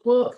Well,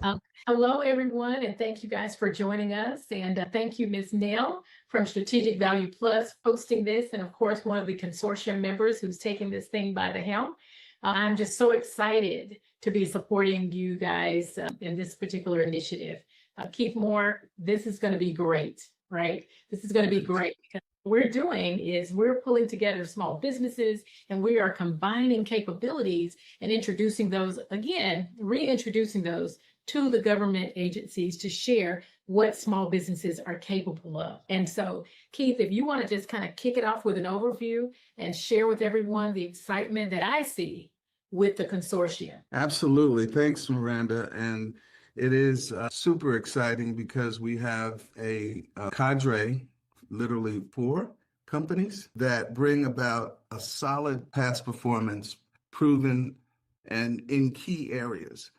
hello, everyone, and thank you guys for joining us. And thank you, Ms. Nell from Strategic Value Plus, hosting this, and of course, one of the consortium members who's taking this thing by the helm. I'm just so excited to be supporting you guys in this particular initiative. Keep more. This is going to be great, right? This is going to be great because what we're doing is we're pulling together small businesses and we are combining capabilities and introducing those, again, reintroducing those to the government agencies to share what small businesses are capable of. And so, Keith, if you want to just kind of kick it off with an overview and share with everyone the excitement that I see with the consortium. Absolutely. Thanks, Miranda. And it is super exciting because we have a cadre, literally 4 companies that bring about a solid past performance, proven and in key areas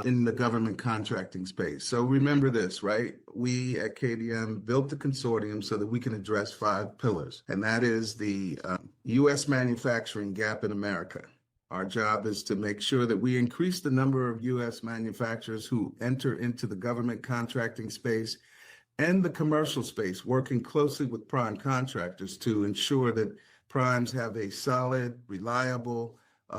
in the government contracting space. So remember this, right? We at KDM built the consortium so that we can address 5 pillars, and that is the U.S. manufacturing gap in America. Our job is to make sure that we increase the number of U.S. manufacturers who enter into the government contracting space and the commercial space, working closely with prime contractors to ensure that primes have a solid, reliable,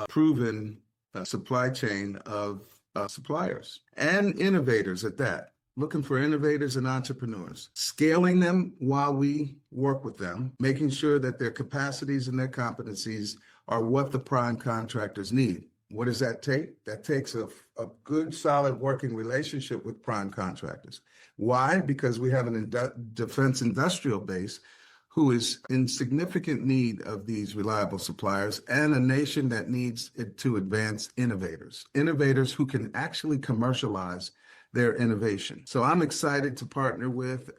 proven supply chain of suppliers and innovators at that. Looking for innovators and entrepreneurs, scaling them while we work with them, making sure that their capacities and their competencies are what the prime contractors need. What does that take? That takes a good, solid working relationship with prime contractors. Why? Because we have an defense industrial base who is in significant need of these reliable suppliers, and a nation that needs it to advance innovators who can actually commercialize their innovation. So I'm excited to partner with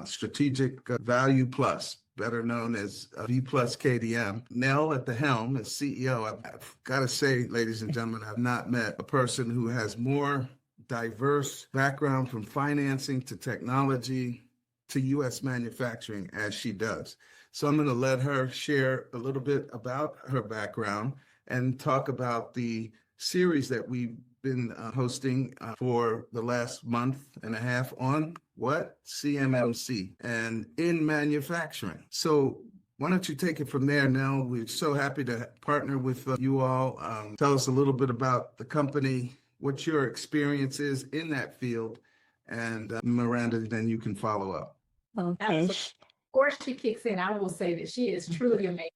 Strategic Value Plus, better known as V Plus KDM. Nel at the helm as CEO. I've got to say, ladies and gentlemen, I've not met a person who has more diverse background from financing to technology to U.S. manufacturing as she does. So I'm going to let her share a little bit about her background and talk about the series that we've been hosting for the last month and a half on what? CMMC and in manufacturing. So why don't you take it from there, Nell? We're so happy to partner with you all. Tell us a little bit about the company, what your experience is in that field, and Miranda, then you can follow up. Okay. Before she kicks in, I will say that she is truly amazing.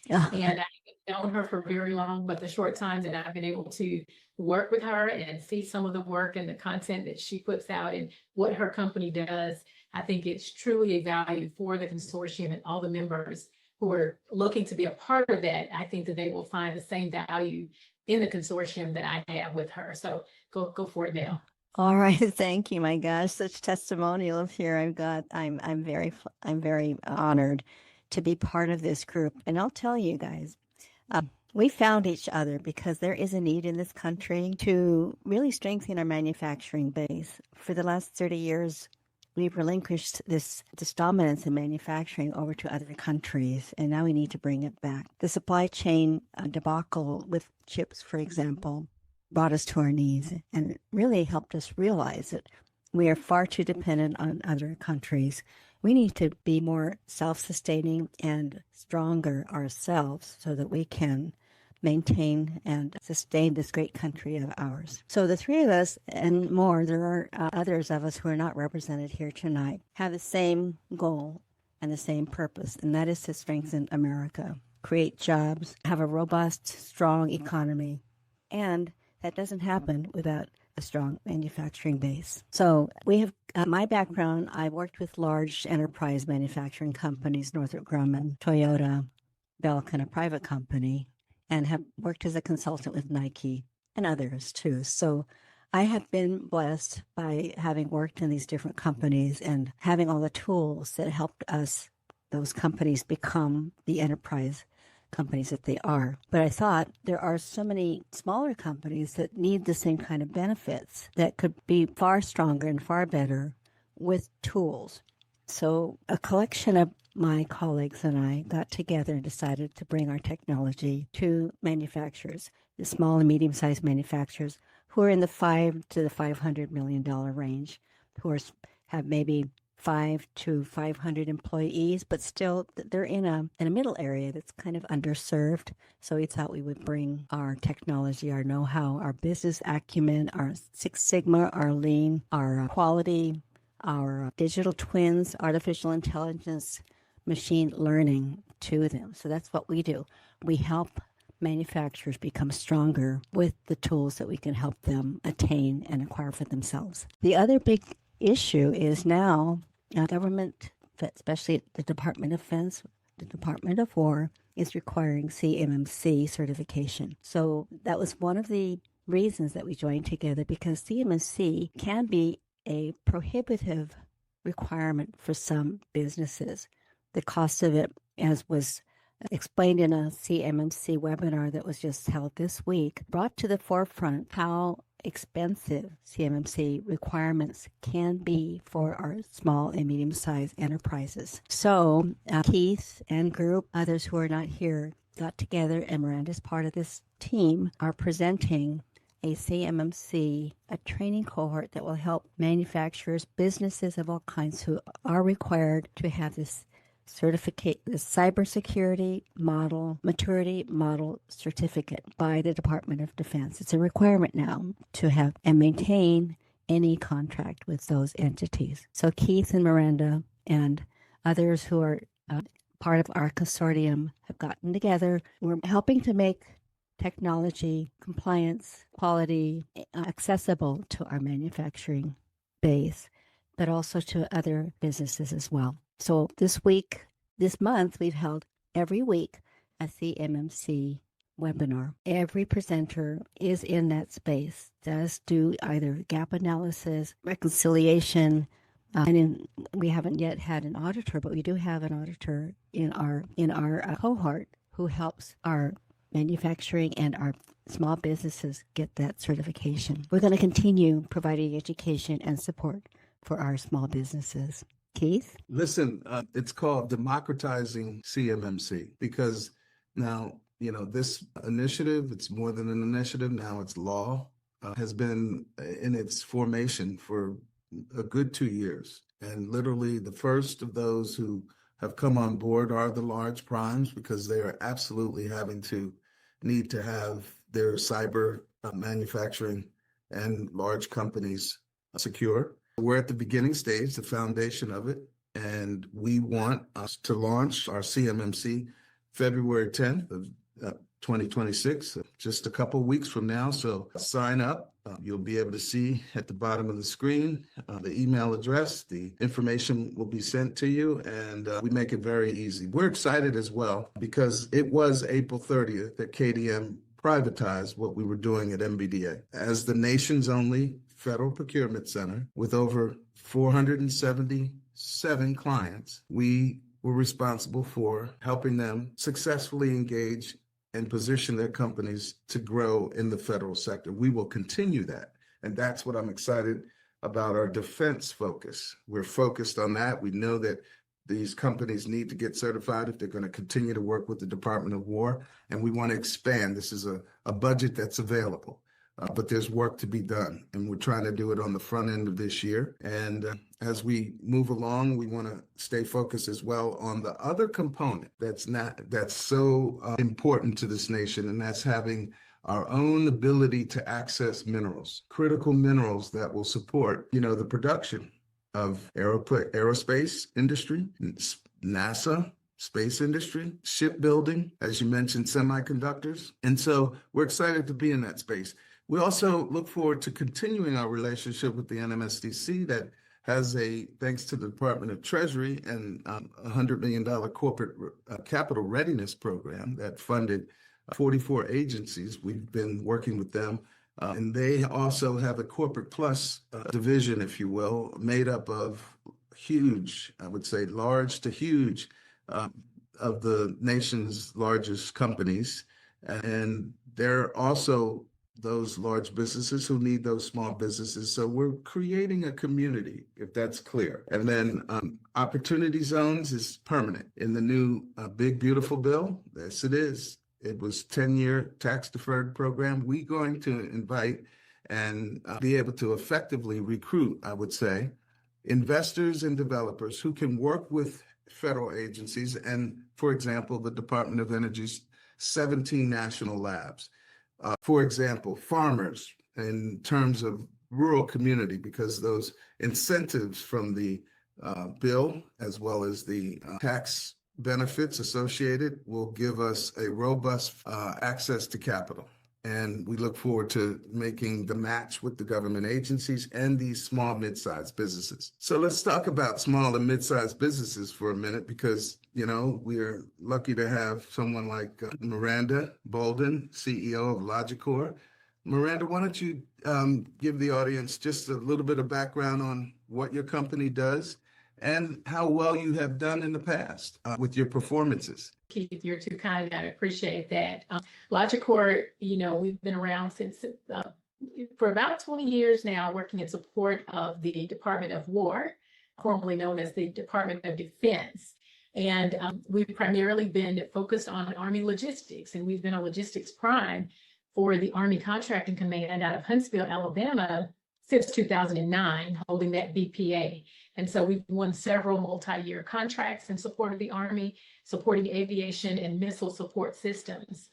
And I've known her for very long, but the short time that I've been able to work with her and see some of the work and the content that she puts out and what her company does, I think it's truly a value for the consortium and all the members who are looking to be a part of that. I think that they will find the same value in the consortium that I have with her. So go for it now. All right, thank you. My gosh, such testimonials here I've got. I'm very honored to be part of this group. And I'll tell you guys, we found each other because there is a need in this country to really strengthen our manufacturing base. For the last 30 years, we've relinquished this dominance in manufacturing over to other countries, and now we need to bring it back. The supply chain debacle with chips, for example, brought us to our knees and it really helped us realize that we are far too dependent on other countries. We need to be more self-sustaining and stronger ourselves so that we can maintain and sustain this great country of ours. So the 3 of us and more, there are others of us who are not represented here tonight, have the same goal and the same purpose, and that is to strengthen America, create jobs, have a robust, strong economy, and that doesn't happen without a strong manufacturing base. So we have my background. I worked with large enterprise manufacturing companies, Northrop Grumman, Toyota, Belkin, a private company, and have worked as a consultant with Nike and others too. So I have been blessed by having worked in these different companies and having all the tools that helped us, those companies, become the enterprise companies that they are. But I thought there are so many smaller companies that need the same kind of benefits that could be far stronger and far better with tools. So a collection of my colleagues and I got together and decided to bring our technology to manufacturers, the small and medium-sized manufacturers, who are in the $5 to the $500 million range, who have maybe 5 to 500 employees, but still they're in a middle area that's kind of underserved. So we thought we would bring our technology, our know-how, our business acumen, our Six Sigma, our lean, our quality, our digital twins, artificial intelligence, machine learning to them. So that's what we do. We help manufacturers become stronger with the tools that we can help them attain and acquire for themselves. The other big issue is now government, especially the Department of Defense, the Department of War, is requiring CMMC certification. So that was one of the reasons that we joined together, because CMMC can be a prohibitive requirement for some businesses. The cost of it, as was explained in a CMMC webinar that was just held this week, brought to the forefront how expensive CMMC requirements can be for our small and medium-sized enterprises. So Keith and group, others who are not here, got together, and Miranda's part of this team, are presenting a CMMC, a training cohort that will help manufacturers, businesses of all kinds who are required to have this certificate, the cybersecurity model, maturity model certificate by the Department of Defense. It's a requirement now to have and maintain any contract with those entities. So Keith and Miranda and others who are part of our consortium have gotten together. We're helping to make technology, compliance, quality accessible to our manufacturing base, but also to other businesses as well. So this month, we've held every week a CMMC webinar. Every presenter is in that space, does do either gap analysis, reconciliation, we haven't yet had an auditor, but we do have an auditor in our cohort who helps our manufacturing and our small businesses get that certification. We're going to continue providing education and support for our small businesses. Keith? Listen, it's called democratizing CMMC, because now, this initiative, it's more than an initiative. Now it's law, has been in its formation for a good 2 years. And literally the first of those who have come on board are the large primes, because they are absolutely need to have their cyber manufacturing and large companies secure. We're at the beginning stage, the foundation of it, and we want us to launch our CMMC February 10th of 2026, just a couple of weeks from now. So sign up. You'll be able to see at the bottom of the screen the email address. The information will be sent to you, and we make it very easy. We're excited as well because it was April 30th that KDM privatized what we were doing at MBDA. As the nation's only federal procurement center with over 477 clients, we were responsible for helping them successfully engage and position their companies to grow in the federal sector. We will continue that. And that's what I'm excited about, our defense focus. We're focused on that. We know that these companies need to get certified if they're going to continue to work with the Department of War. And we want to expand. This is a budget that's available. But there's work to be done, and we're trying to do it on the front end of this year. And as we move along, we want to stay focused as well on the other component that's so important to this nation, and that's having our own ability to access minerals, critical minerals that will support, the production of aerospace industry, NASA, space industry, shipbuilding, as you mentioned, semiconductors. And so we're excited to be in that space. We also look forward to continuing our relationship with the NMSDC that has thanks to the Department of Treasury and $100 million corporate capital readiness program that funded 44 agencies. We've been working with them. And they also have a corporate plus division, if you will, made up of huge, I would say large to huge, of the nation's largest companies. And they're also those large businesses who need those small businesses. So we're creating a community, if that's clear. And then opportunity zones is permanent in the new big, beautiful bill. Yes, it is. It was 10-year tax deferred program. We're going to invite and be able to effectively recruit, I would say, investors and developers who can work with federal agencies and, for example, the Department of Energy's 17 national labs. For example, farmers in terms of rural community, because those incentives from the bill, as well as the tax benefits associated, will give us a robust access to capital. And we look forward to making the match with the government agencies and these small, mid-sized businesses. So let's talk about small and mid-sized businesses for a minute, because, you know, we're lucky to have someone like Miranda Bouldin, CEO of LogiCore. Miranda, why don't you give the audience just a little bit of background on what your company does and how well you have done in the past with your performances. Keith, you're too kind. I appreciate that. LogiCore, you know, we've been around since for about 20 years now, working in support of the Department of War, formerly known as the Department of Defense. And we've primarily been focused on Army logistics, and we've been a logistics prime for the Army Contracting Command out of Huntsville, Alabama, since 2009, holding that BPA. And so we've won several multi-year contracts in support of the Army, supporting aviation and missile support systems.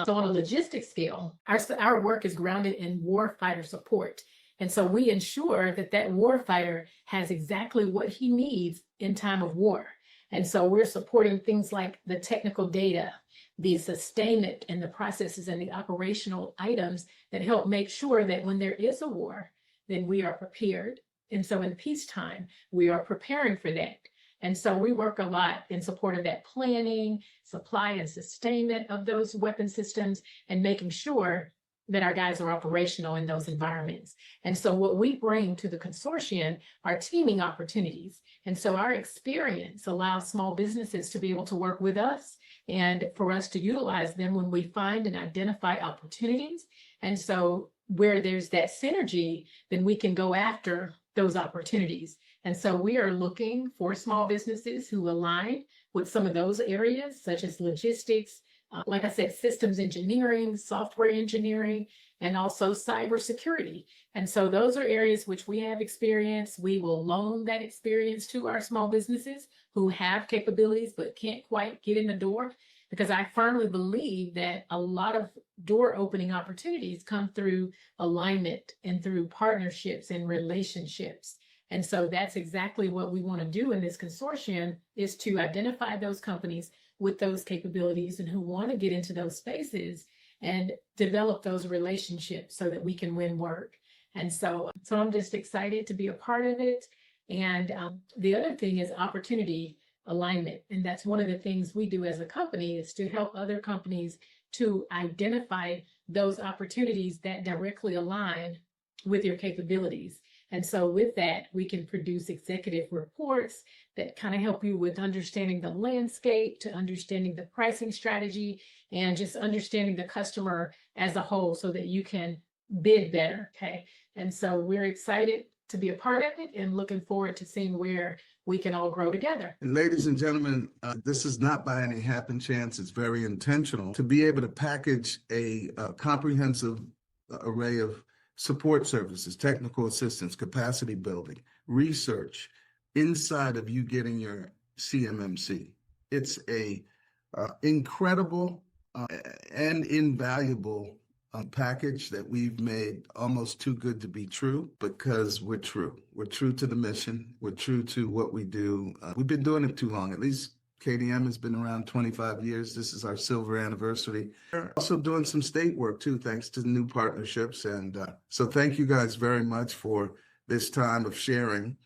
So on a logistics scale, our work is grounded in warfighter support. And so we ensure that that warfighter has exactly what he needs in time of war. And so we're supporting things like the technical data, the sustainment and the processes and the operational items that help make sure that when there is a war, then we are prepared. And so in peacetime, we are preparing for that. And so we work a lot in support of that planning, supply and sustainment of those weapon systems, and making sure that our guys are operational in those environments. And so what we bring to the consortium are teaming opportunities. And so our experience allows small businesses to be able to work with us and for us to utilize them when we find and identify opportunities. And so where there's that synergy, then we can go after those opportunities. And so we are looking for small businesses who align with some of those areas, such as logistics, like I said, systems engineering, software engineering, and also cybersecurity. And so those are areas which we have experience. We will loan that experience to our small businesses who have capabilities but can't quite get in the door, because I firmly believe that a lot of door opening opportunities come through alignment and through partnerships and relationships. And so that's exactly what we want to do in this consortium, is to identify those companies with those capabilities and who want to get into those spaces and develop those relationships so that we can win work. And so I'm just excited to be a part of it. And the other thing is opportunity alignment. And that's one of the things we do as a company, is to help other companies to identify those opportunities that directly align with your capabilities. And so with that, we can produce executive reports that kind of help you with understanding the landscape, to understanding the pricing strategy, and just understanding the customer as a whole so that you can bid better. Okay. And so we're excited to be a part of it and looking forward to seeing where we can all grow together. And ladies and gentlemen, this is not by any happen chance. It's very intentional to be able to package a comprehensive array of support services, technical assistance, capacity building, research inside of you getting your CMMC. It's a incredible and invaluable package that we've made almost too good to be true, because we're true. We're true to the mission. We're true to what we do. We've been doing it too long. At least KDM has been around 25 years. This is our silver anniversary. We're also doing some state work too, thanks to new partnerships. And so thank you guys very much for this time of sharing.